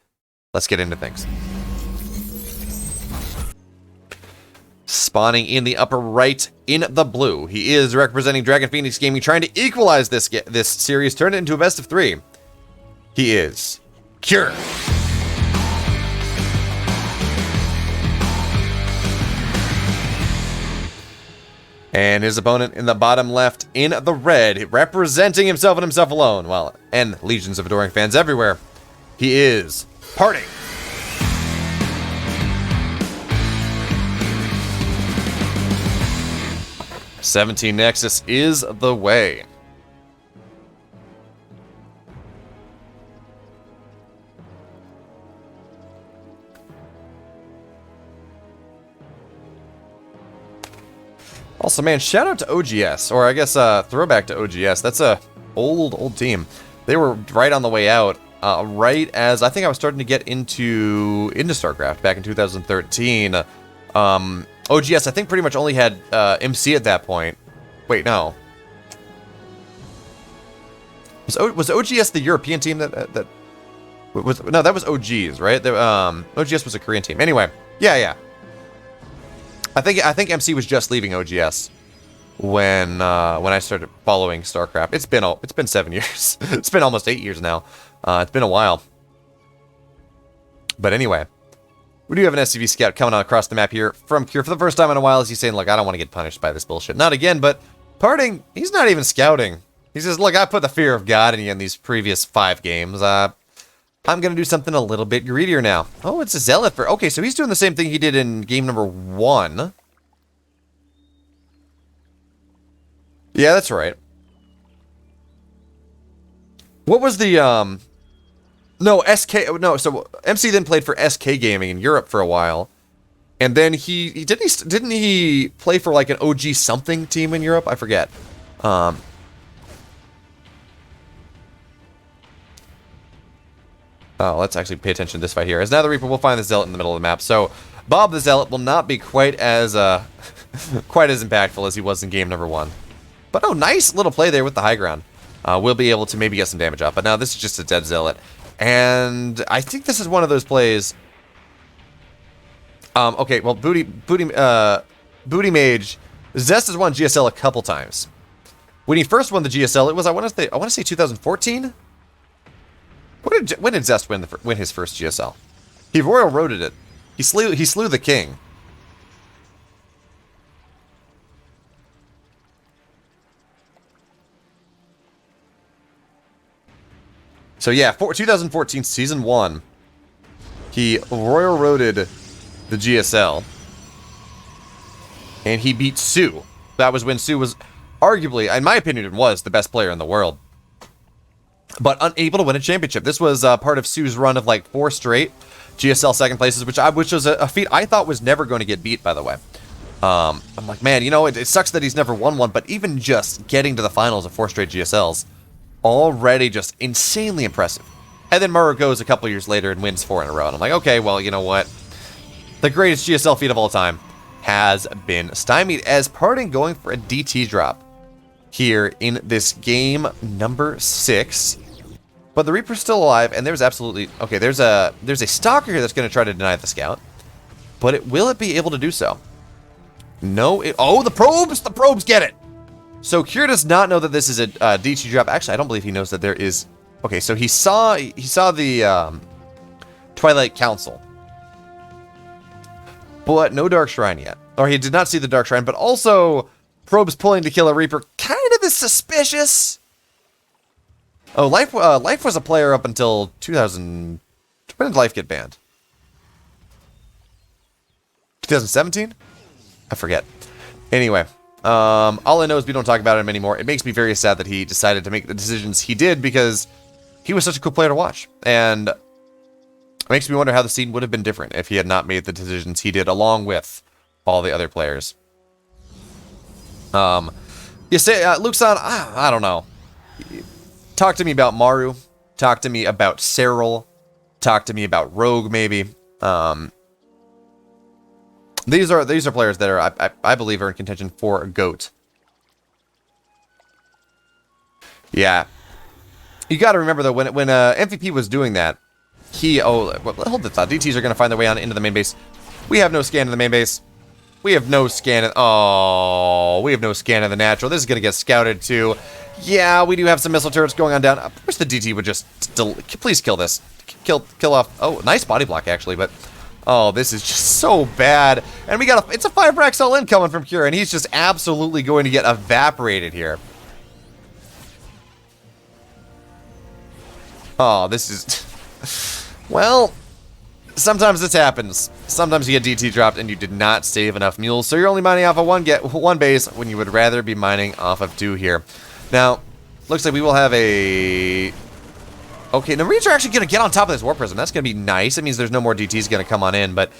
Let's get into things. Spawning in the upper right in the blue. He is representing Dragon Phoenix Gaming, trying to equalize this series, turn it into a best of 3. He is Cure. And his opponent in the bottom left in the red, representing himself and himself alone. Well, and legions of adoring fans everywhere. He is Parting. '17 Nexus is the way. Also, man, shout out to OGS, or I guess throwback to OGS. That's a old team. They were right on the way out, right as I think I was starting to get into StarCraft back in 2013. OGS, I think, pretty much only had MC at that point. Wait, no. Was OGS the European team that was? No, that was OGs, right? OGS was a Korean team. Anyway, yeah. I think MC was just leaving OGS when I started following StarCraft. It's been 7 years. It's been almost 8 years now. It's been a while. But anyway, we do have an SCV scout coming on across the map here from Cure for the first time in a while. As he's saying, look, I don't want to get punished by this bullshit. Not again, but Parting, he's not even scouting. He says, look, I put the fear of God in you in these previous 5 games. I'm going to do something a little bit greedier now. Oh, it's a Zealot for... Okay, so he's doing the same thing he did in game number 1. Yeah, that's right. What was the... No, SK... No, so MC then played for SK Gaming in Europe for a while. And then didn't he play for like an OG something team in Europe? I forget. Oh, let's actually pay attention to this fight here. As now the Reaper will find the Zealot in the middle of the map. So Bob the Zealot will not be quite as impactful as he was in game number 1. But oh, nice little play there with the high ground. We'll be able to maybe get some damage up. But now this is just a dead Zealot. And I think this is one of those plays. Okay, well, Booty Mage, Zest has won GSL a couple times. When he first won the GSL, it was I want to say 2014. When did Zest win his first GSL? He Royal Roaded it. He slew the king. So yeah, 2014 season 1, he Royal Roaded the GSL, and he beat Sue. That was when Sue was arguably, in my opinion, was the best player in the world, but unable to win a championship. This was part of Sue's run of like 4 straight GSL second places, which was a feat I thought was never going to get beat, by the way. I'm like, man, you know, it sucks that he's never won one, but even just getting to the finals of 4 straight GSLs, already just insanely impressive. And then Murrow goes a couple years later and wins 4 in a row, and I'm like, okay, well, you know what? The greatest GSL feat of all time has been stymied, as Parting going for a DT drop here in this game number 6. But the Reaper's still alive, and there's absolutely... Okay, there's a Stalker here that's going to try to deny the Scout. But will it be able to do so? No, oh, the Probes! The Probes get it! So Cure does not know that this is a DT drop. Actually, I don't believe he knows that there is... Okay, so he saw the Twilight Council. But no Dark Shrine yet. Or he did not see the Dark Shrine, but also Probes pulling to kill a Reaper kind of is suspicious. Oh, Life was a player up until 2000... When did Life get banned? 2017? I forget. Anyway, all I know is we don't talk about him anymore. It makes me very sad that he decided to make the decisions he did, because he was such a cool player to watch. And it makes me wonder how the scene would have been different if he had not made the decisions he did, along with all the other players. You say, Luke-san, I don't know. Talk to me about Maru. Talk to me about Cyril. Talk to me about Rogue, maybe. These are players that are, I believe, are in contention for a GOAT. Yeah. You got to remember, though, when MVP was doing that, hold the thought. DTs are going to find their way on into the main base. We have no scan in the main base. We have no scan in... Oh, we have no scan in the natural. This is going to get scouted, too. Yeah, we do have some missile turrets going on down. I wish the DT would just... Please kill this. Kill off... Oh, nice body block, actually, but... Oh, this is just so bad. And we got it's a 5-rack all-in coming from Cure, and he's just absolutely going to get evaporated here. Oh, this is... Well, sometimes this happens. Sometimes you get DT dropped and you did not save enough mules, so you're only mining off of one base when you would rather be mining off of 2 here. Now, looks like we will have a... Okay, the Marines are actually going to get on top of this War Prism. That's going to be nice. It means there's no more DTs going to come on in, but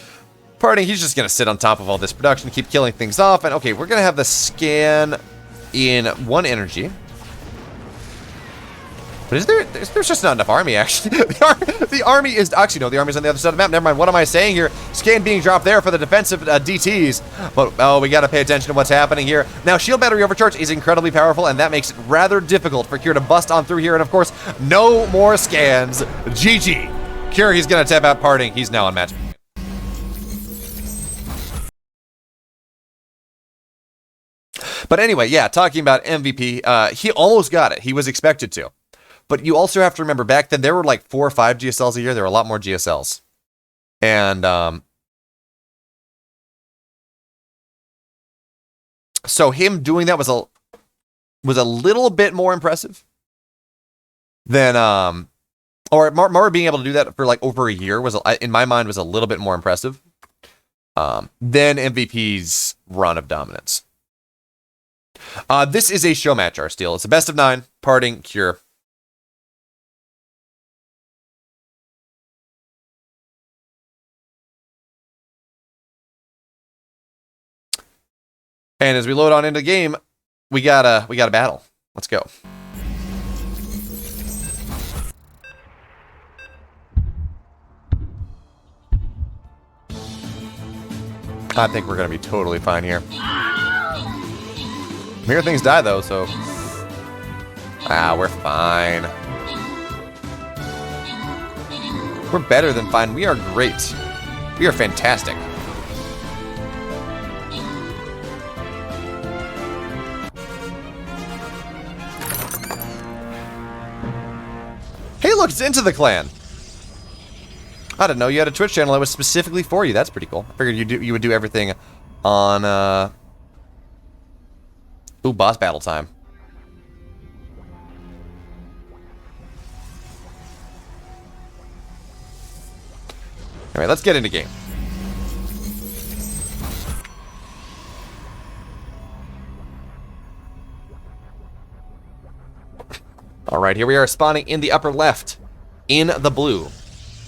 Parting, he's just going to sit on top of all this production, keep killing things off. And okay, we're going to have the scan in 1 energy. But there's just not enough army, actually. The army is, actually, no, the army's on the other side of the map. Never mind, what am I saying here? Scan being dropped there for the defensive DTs. But, oh, we got to pay attention to what's happening here. Now, shield battery overcharge is incredibly powerful, and that makes it rather difficult for Cure to bust on through here. And, of course, no more scans. GG. Cure, he's going to tap out Parting. He's now on match. But anyway, yeah, talking about MVP, he almost got it. He was expected to. But you also have to remember, back then, there were like 4 or 5 GSLs a year. There were a lot more GSLs. And so him doing that was a little bit more impressive than, or Mara being able to do that for like over a year was, in my mind, was a little bit more impressive than MVP's run of dominance. This is a show match, our Steel. It's a best of 9, Parting, Cure. And as we load on into the game, we got a battle. Let's go. I think we're gonna be totally fine here. Here things die though, so we're fine. We're better than fine. We are great. We are fantastic. Hey, look, it's Into the Clan. I didn't know you had a Twitch channel that was specifically for you. That's pretty cool. I figured you would do everything on ooh, boss battle time. Alright, let's get into game. Alright, here we are spawning in the upper left, in the blue.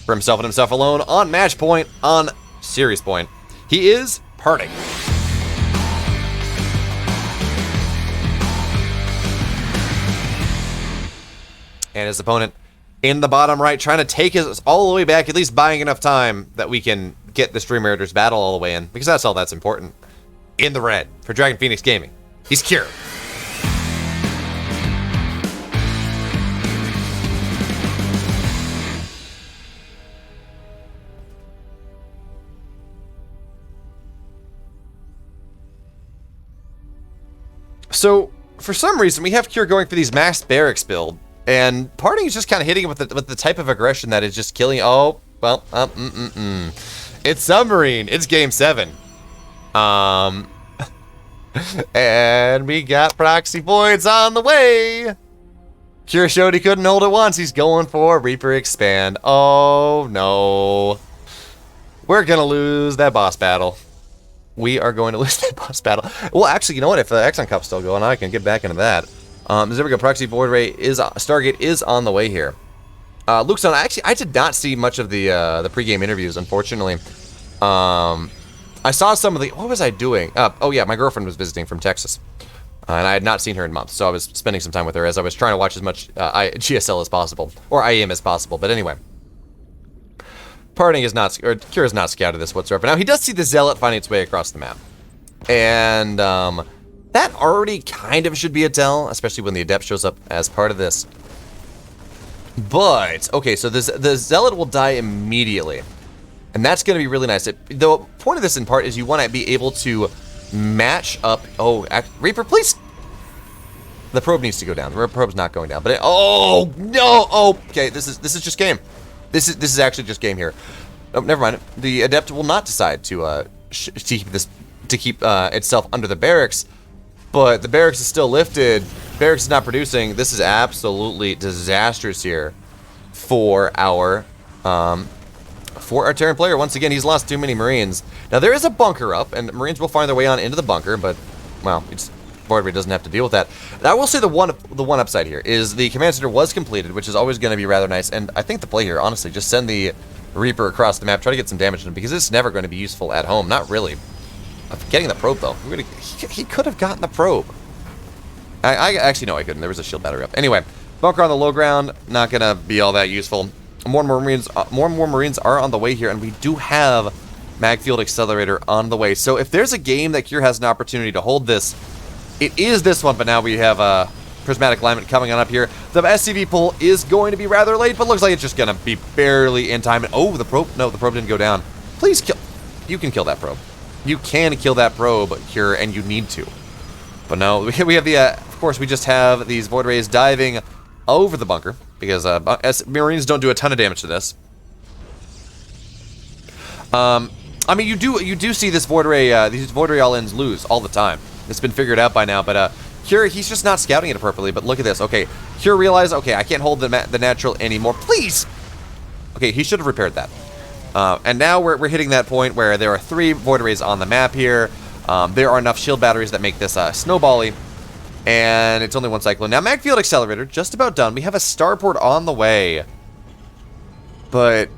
For himself and himself alone, on match point, on series point. He is Parting. And his opponent in the bottom right, trying to take us all the way back, at least buying enough time that we can get the Stream Raiders battle all the way in, because that's all that's important. In the red, for Dragon Phoenix Gaming, he's Cure. So, for some reason, we have Cure going for these masked barracks build, and Parting is just kind of hitting him with the type of aggression that is just killing. Oh, well, it's Submarine. It's Game 7. And we got Proxy Voids on the way. Cure showed he couldn't hold it once. He's going for Reaper Expand. Oh, no. We're going to lose that boss battle. We are going to lose that boss battle. Well, actually, you know what? If the Exxon Cup's still going on, I can get back into that. There we go. Proxy Void Ray is Stargate is on the way here. Luke's on. Actually, I did not see much of the pregame interviews, unfortunately. I saw some of the. What was I doing? Oh yeah, my girlfriend was visiting from Texas, and I had not seen her in months, so I was spending some time with her as I was trying to watch as much GSL as possible, or IEM as possible. But anyway. Parting is not, or Cure is not scouted this whatsoever. Now, he does see the Zealot finding its way across the map. And, that already kind of should be a tell, especially when the Adept shows up as part of this. But, okay, so the Zealot will die immediately. And that's going to be really nice. The point of this, in part, is you want to be able to match up... Oh, Reaper, please! The probe needs to go down. The probe's not going down. But oh, no! Oh, okay, this is just game. This is actually just game here. Oh, never mind. The Adept will not decide to keep itself under the barracks, but the barracks is still lifted. Barracks is not producing. This is absolutely disastrous here for our Terran player. Once again, he's lost too many Marines. Now there is a bunker up, and Marines will find their way on into the bunker, but well, Voidray doesn't have to deal with that. And I will say the one upside here is the command center was completed, which is always going to be rather nice. And I think the play here, honestly, just send the Reaper across the map. Try to get some damage in him, because it's never going to be useful at home. Not really. Getting the probe, though. He could have gotten the probe. I actually, no, I couldn't. There was a shield battery up. Anyway, bunker on the low ground. Not going to be all that useful. More and more Marines are on the way here, and we do have Magfield Accelerator on the way. So if there's a game that Kier has an opportunity to hold this, it is this one. But now we have Prismatic Alignment coming on up here. The SCV pull is going to be rather late, but looks like it's just going to be barely in time. Oh, the probe. No, the probe didn't go down. Please kill. You can kill that probe. You can kill that probe, Kier, and you need to. But no, we have the, of course, we just have these Void Rays diving over the bunker, because Marines don't do a ton of damage to this. I mean, you do see this Void Ray, these Void Ray all-ins lose all the time. It's been figured out by now, but Kier, he's just not scouting it appropriately. But look at this. Okay, Kier realized, okay, I can't hold the natural anymore. Please! Okay, he should have repaired that. And now we're hitting that point where there are 3 Void Rays on the map here. There are enough shield batteries that make this snowbally. And it's only 1 cyclone. Now, Magfield Accelerator, just about done. We have a starport on the way. But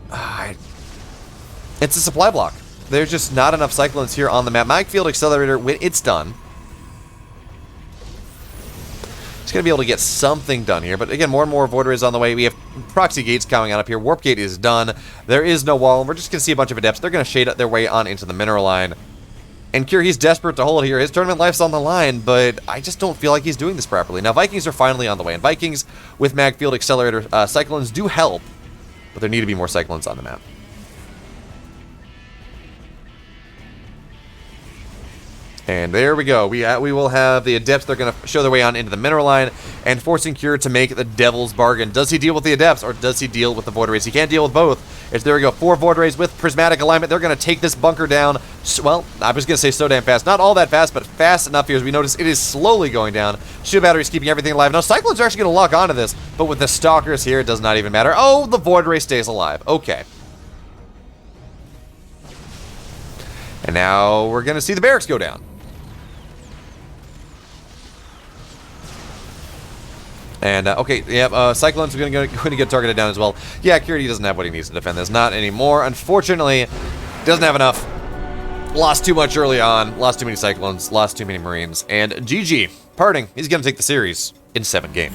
it's a supply block. There's just not enough cyclones here on the map. Magfield Accelerator, when it's done, it's going to be able to get something done here. But again, more and more Void Rays on the way. We have proxy gates coming on up here. Warp gate is done. There is no wall. And we're just going to see a bunch of adepts. They're going to shade their way on into the mineral line. And Kier, he's desperate to hold here. His tournament life's on the line, but I just don't feel like he's doing this properly. Now, Vikings are finally on the way. And Vikings with Magfield Accelerator cyclones do help, but there need to be more cyclones on the map. And there we go. We will have the Adepts. They're going to show their way on into the mineral line and forcing Kier to make the devil's bargain. Does he deal with the Adepts or does he deal with the Void Rays? He can't deal with both. There we go. 4 Void Rays with Prismatic Alignment. They're going to take this bunker down. Well, I was going to say so damn fast. Not all that fast, but fast enough here as we notice it is slowly going down. Shield batteries keeping everything alive. Now, Cyclones are actually going to lock onto this, but with the Stalkers here, it does not even matter. Oh, the Void Ray stays alive. Okay. And now we're going to see the barracks go down. And, okay, yeah, Cyclones are going to get targeted down as well. Yeah, Curity doesn't have what he needs to defend this. Not anymore. Unfortunately, doesn't have enough. Lost too much early on. Lost too many Cyclones. Lost too many Marines. And GG. Parting. He's going to take the series in 7 games.